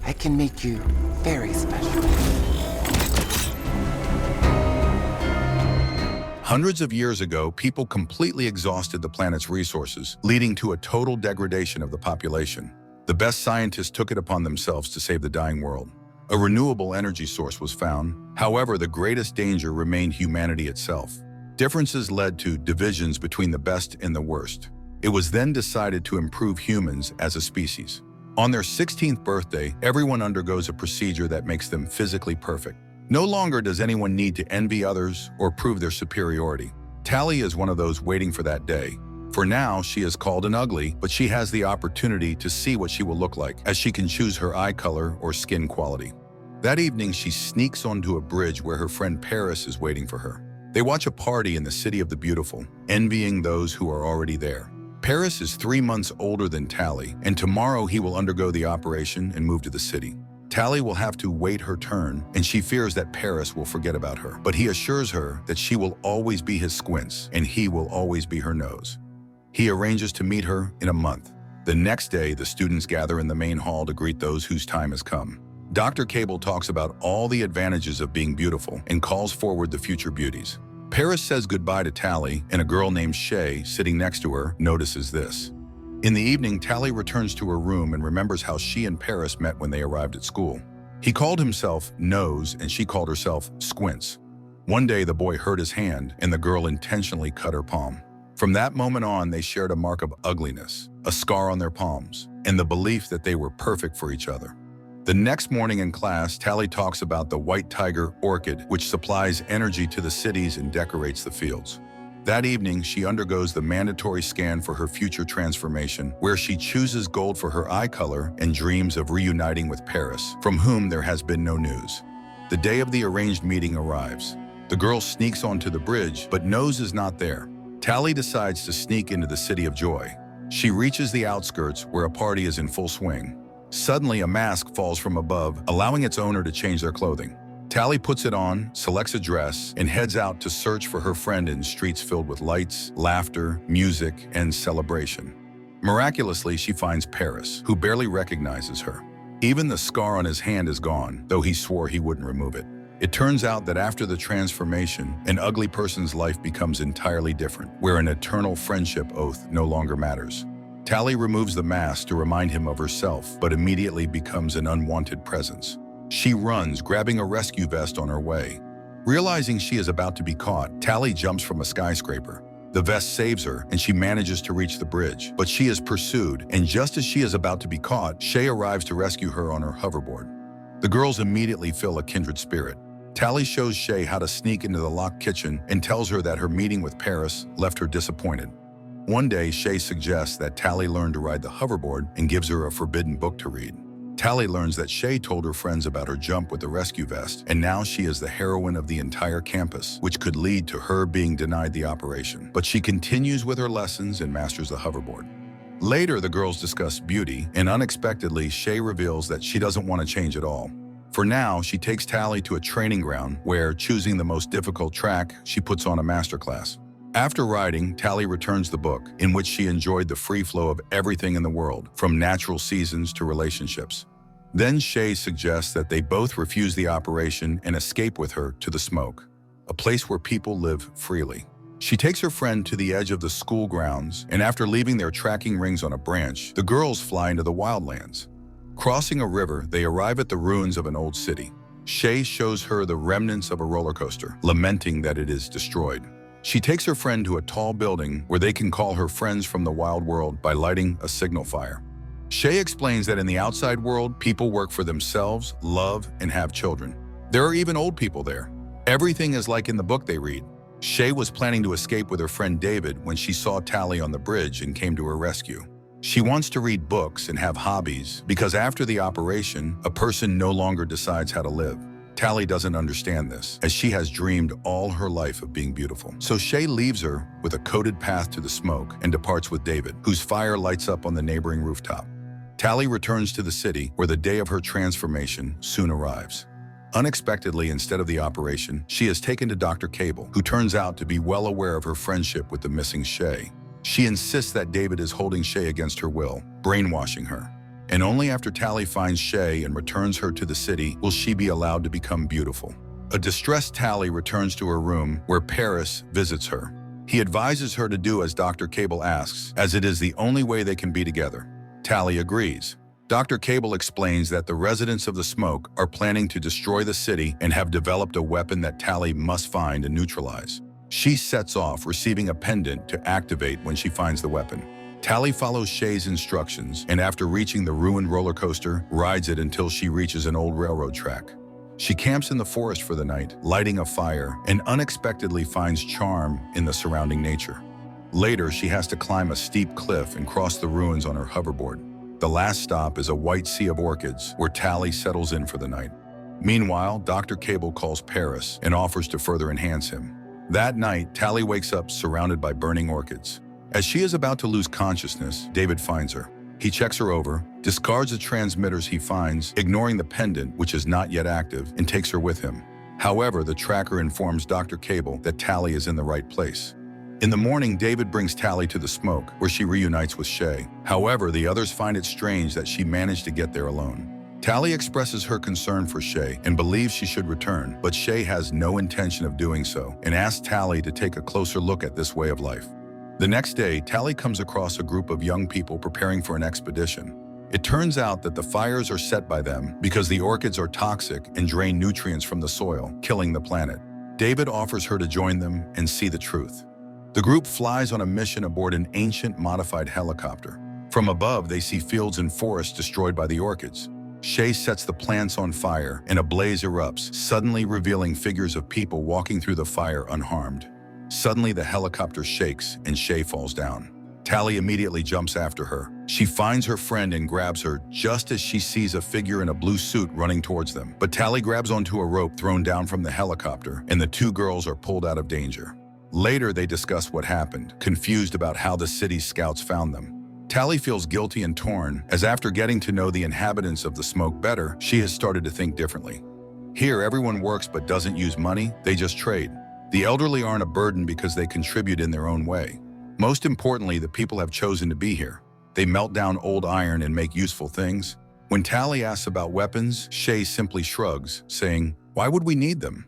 I can make you very special. Hundreds of years ago, people completely exhausted the planet's resources, leading to a total degradation of the population. The best scientists took it upon themselves to save the dying world. A renewable energy source was found. However, the greatest danger remained humanity itself. Differences led to divisions between the best and the worst. It was then decided to improve humans as a species. On their 16th birthday, everyone undergoes a procedure that makes them physically perfect. No longer does anyone need to envy others or prove their superiority. Tally is one of those waiting for that day. For now, she is called an ugly, but she has the opportunity to see what she will look like, as she can choose her eye color or skin quality. That evening, she sneaks onto a bridge where her friend Paris is waiting for her. They watch a party in the City of the Beautiful, envying those who are already there. Paris is 3 months older than Tally, and tomorrow he will undergo the operation and move to the city. Tally will have to wait her turn, and she fears that Paris will forget about her. But he assures her that she will always be his squints, and he will always be her nose. He arranges to meet her in a month. The next day, the students gather in the main hall to greet those whose time has come. Dr. Cable talks about all the advantages of being beautiful and calls forward the future beauties. Paris says goodbye to Tally, and a girl named Shay, sitting next to her, notices this. In the evening, Tally returns to her room and remembers how she and Paris met when they arrived at school. He called himself Nose, and she called herself Squints. One day, the boy hurt his hand, and the girl intentionally cut her palm. From that moment on, they shared a mark of ugliness, a scar on their palms, and the belief that they were perfect for each other. The next morning in class, Tally talks about the white tiger orchid, which supplies energy to the cities and decorates the fields. That evening, she undergoes the mandatory scan for her future transformation, where she chooses gold for her eye color and dreams of reuniting with Paris, from whom there has been no news. The day of the arranged meeting arrives. The girl sneaks onto the bridge, but Nose is not there. Tally decides to sneak into the City of Joy. She reaches the outskirts, where a party is in full swing. Suddenly, a mask falls from above, allowing its owner to change their clothing. Tally puts it on, selects a dress, and heads out to search for her friend in streets filled with lights, laughter, music, and celebration. Miraculously, she finds Paris, who barely recognizes her. Even the scar on his hand is gone, though he swore he wouldn't remove it. It turns out that after the transformation, an ugly person's life becomes entirely different, where an eternal friendship oath no longer matters. Tally removes the mask to remind him of herself, but immediately becomes an unwanted presence. She runs, grabbing a rescue vest on her way. Realizing she is about to be caught, Tally jumps from a skyscraper. The vest saves her, and she manages to reach the bridge. But she is pursued, and just as she is about to be caught, Shay arrives to rescue her on her hoverboard. The girls immediately feel a kindred spirit. Tally shows Shay how to sneak into the locked kitchen and tells her that her meeting with Paris left her disappointed. One day, Shay suggests that Tally learn to ride the hoverboard and gives her a forbidden book to read. Tally learns that Shay told her friends about her jump with the rescue vest, and now she is the heroine of the entire campus, which could lead to her being denied the operation. But she continues with her lessons and masters the hoverboard. Later, the girls discuss beauty, and unexpectedly, Shay reveals that she doesn't want to change at all. For now, she takes Tally to a training ground where, choosing the most difficult track, she puts on a masterclass. After riding, Tally returns the book, in which she enjoyed the free flow of everything in the world, from natural seasons to relationships. Then Shay suggests that they both refuse the operation and escape with her to the smoke, a place where people live freely. She takes her friend to the edge of the school grounds, and after leaving their tracking rings on a branch, the girls fly into the wildlands. Crossing a river, they arrive at the ruins of an old city. Shay shows her the remnants of a roller coaster, lamenting that it is destroyed. She takes her friend to a tall building where they can call her friends from the wild world by lighting a signal fire. Shay explains that in the outside world, people work for themselves, love, and have children. There are even old people there. Everything is like in the book they read. Shay was planning to escape with her friend David when she saw Tally on the bridge and came to her rescue. She wants to read books and have hobbies because after the operation, a person no longer decides how to live. Tally doesn't understand this, as she has dreamed all her life of being beautiful. So Shay leaves her with a coded path to the smoke and departs with David, whose fire lights up on the neighboring rooftop. Tally returns to the city, where the day of her transformation soon arrives. Unexpectedly, instead of the operation, she is taken to Dr. Cable, who turns out to be well aware of her friendship with the missing Shay. She insists that David is holding Shay against her will, brainwashing her. And only after Tally finds Shay and returns her to the city will she be allowed to become beautiful. A distressed Tally returns to her room where Paris visits her. He advises her to do as Dr. Cable asks, as it is the only way they can be together. Tally agrees. Dr. Cable explains that the residents of the Smoke are planning to destroy the city and have developed a weapon that Tally must find and neutralize. She sets off, receiving a pendant to activate when she finds the weapon. Tally follows Shay's instructions and after reaching the ruined roller coaster, rides it until she reaches an old railroad track. She camps in the forest for the night, lighting a fire, and unexpectedly finds charm in the surrounding nature. Later, she has to climb a steep cliff and cross the ruins on her hoverboard. The last stop is a white sea of orchids where Tally settles in for the night. Meanwhile, Dr. Cable calls Paris and offers to further enhance him. That night, Tally wakes up surrounded by burning orchids. As she is about to lose consciousness, David finds her. He checks her over, discards the transmitters he finds, ignoring the pendant, which is not yet active, and takes her with him. However, the tracker informs Dr. Cable that Tally is in the right place. In the morning, David brings Tally to the Smoke, where she reunites with Shay. However, the others find it strange that she managed to get there alone. Tally expresses her concern for Shay and believes she should return, but Shay has no intention of doing so and asks Tally to take a closer look at this way of life. The next day, Tally comes across a group of young people preparing for an expedition. It turns out that the fires are set by them because the orchids are toxic and drain nutrients from the soil, killing the planet. David offers her to join them and see the truth. The group flies on a mission aboard an ancient modified helicopter. From above, they see fields and forests destroyed by the orchids. Shay sets the plants on fire and a blaze erupts, suddenly revealing figures of people walking through the fire unharmed. Suddenly, the helicopter shakes and Shay falls down. Tally immediately jumps after her. She finds her friend and grabs her just as she sees a figure in a blue suit running towards them. But Tally grabs onto a rope thrown down from the helicopter, and the two girls are pulled out of danger. Later, they discuss what happened, confused about how the city's scouts found them. Tally feels guilty and torn, as after getting to know the inhabitants of the Smoke better, she has started to think differently. Here, everyone works but doesn't use money, they just trade. The elderly aren't a burden because they contribute in their own way. Most importantly, the people have chosen to be here. They melt down old iron and make useful things. When Tally asks about weapons, Shay simply shrugs, saying, "Why would we need them?"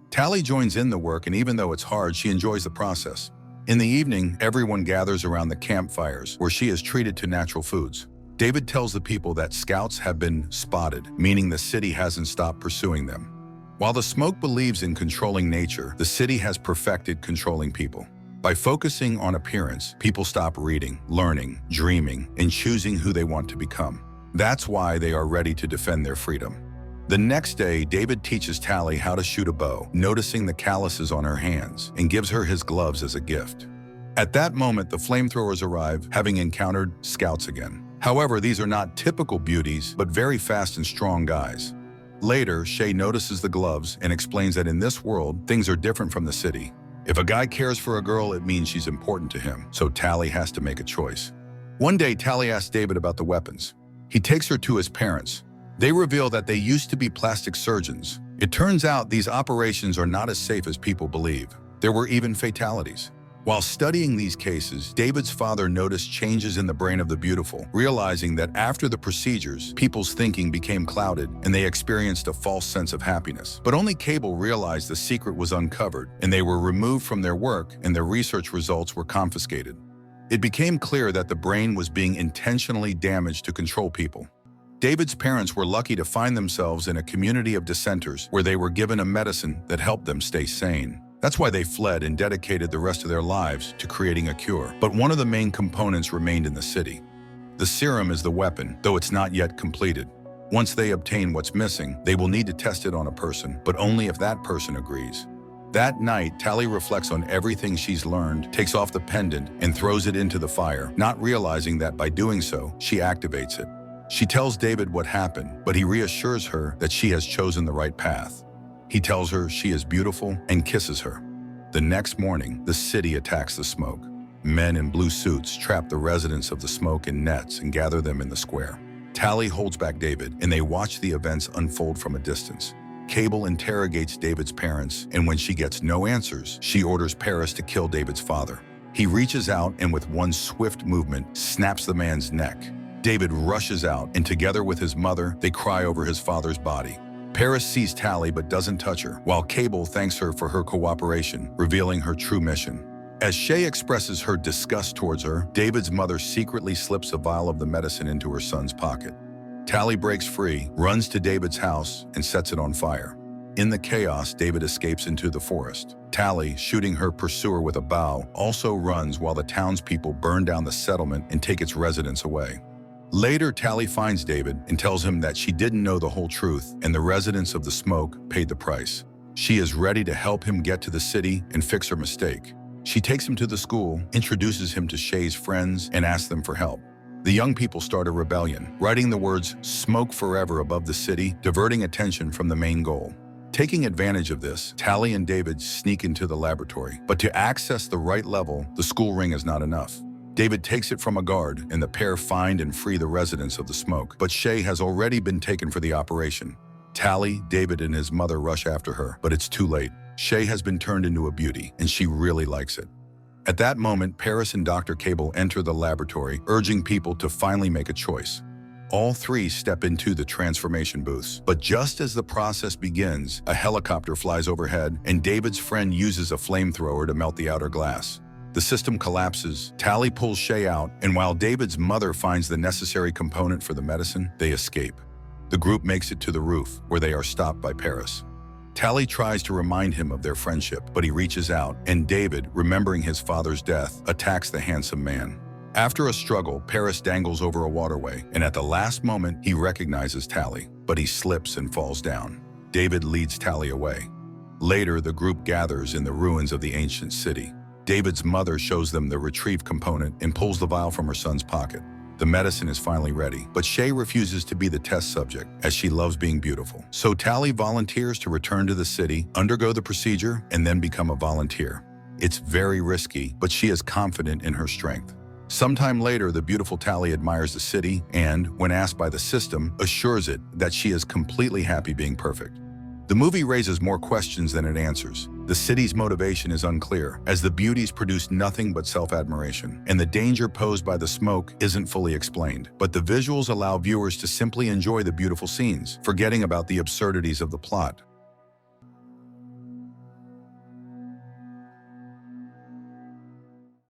Tally joins in the work, and even though it's hard, she enjoys the process. In the evening, everyone gathers around the campfires, where she is treated to natural foods. David tells the people that scouts have been spotted, meaning the city hasn't stopped pursuing them. While the Smoke believes in controlling nature, the city has perfected controlling people. By focusing on appearance, people stop reading, learning, dreaming, and choosing who they want to become. That's why they are ready to defend their freedom. The next day, David teaches Tally how to shoot a bow, noticing the calluses on her hands, and gives her his gloves as a gift. At that moment, the flamethrowers arrive, having encountered scouts again. However, these are not typical beauties, but very fast and strong guys. Later, Shay notices the gloves and explains that in this world, things are different from the city. If a guy cares for a girl, it means she's important to him, so Tally has to make a choice. One day, Tally asks David about the weapons. He takes her to his parents. They reveal that they used to be plastic surgeons. It turns out these operations are not as safe as people believe. There were even fatalities. While studying these cases, David's father noticed changes in the brain of the beautiful, realizing that after the procedures, people's thinking became clouded and they experienced a false sense of happiness. But only Cable realized the secret was uncovered, and they were removed from their work and their research results were confiscated. It became clear that the brain was being intentionally damaged to control people. David's parents were lucky to find themselves in a community of dissenters where they were given a medicine that helped them stay sane. That's why they fled and dedicated the rest of their lives to creating a cure. But one of the main components remained in the city. The serum is the weapon, though it's not yet completed. Once they obtain what's missing, they will need to test it on a person, but only if that person agrees. That night, Tally reflects on everything she's learned, takes off the pendant, and throws it into the fire, not realizing that by doing so, she activates it. She tells David what happened, but he reassures her that she has chosen the right path. He tells her she is beautiful and kisses her. The next morning, the city attacks the Smoke. Men in blue suits trap the residents of the Smoke in nets and gather them in the square. Tally holds back David, and they watch the events unfold from a distance. Cable interrogates David's parents, and when she gets no answers, she orders Paris to kill David's father. He reaches out and with one swift movement, snaps the man's neck. David rushes out, and together with his mother, they cry over his father's body. Paris sees Tally but doesn't touch her, while Cable thanks her for her cooperation, revealing her true mission. As Shay expresses her disgust towards her, David's mother secretly slips a vial of the medicine into her son's pocket. Tally breaks free, runs to David's house, and sets it on fire. In the chaos, David escapes into the forest. Tally, shooting her pursuer with a bow, also runs while the townspeople burn down the settlement and take its residents away. Later, Tally finds David and tells him that she didn't know the whole truth, and the residents of the smoke paid the price. She is ready to help him get to the city and fix her mistake. She takes him to the school, introduces him to Shay's friends, and asks them for help. The young people start a rebellion, writing the words "Smoke Forever" above the city, diverting attention from the main goal. Taking advantage of this, Tally and David sneak into the laboratory. But to access the right level, the school ring is not enough. David takes it from a guard, and the pair find and free the residents of the smoke. But Shay has already been taken for the operation. Tally, David, and his mother rush after her, but it's too late. Shay has been turned into a beauty, and she really likes it. At that moment, Paris and Dr. Cable enter the laboratory, urging people to finally make a choice. All three step into the transformation booths, but just as the process begins, a helicopter flies overhead, and David's friend uses a flamethrower to melt the outer glass. The system collapses, Tally pulls Shay out, and while David's mother finds the necessary component for the medicine, they escape. The group makes it to the roof, where they are stopped by Paris. Tally tries to remind him of their friendship, but he reaches out, and David, remembering his father's death, attacks the handsome man. After a struggle, Paris dangles over a waterway, and at the last moment, he recognizes Tally, but he slips and falls down. David leads Tally away. Later, the group gathers in the ruins of the ancient city. David's mother shows them the retrieve component and pulls the vial from her son's pocket. The medicine is finally ready, but Shay refuses to be the test subject, as she loves being beautiful. So Tally volunteers to return to the city, undergo the procedure, and then become a volunteer. It's very risky, but she is confident in her strength. Sometime later, the beautiful Tally admires the city and, when asked by the system, assures it that she is completely happy being perfect. The movie raises more questions than it answers. The city's motivation is unclear, as the beauties produce nothing but self-admiration, and the danger posed by the smoke isn't fully explained. But the visuals allow viewers to simply enjoy the beautiful scenes, forgetting about the absurdities of the plot.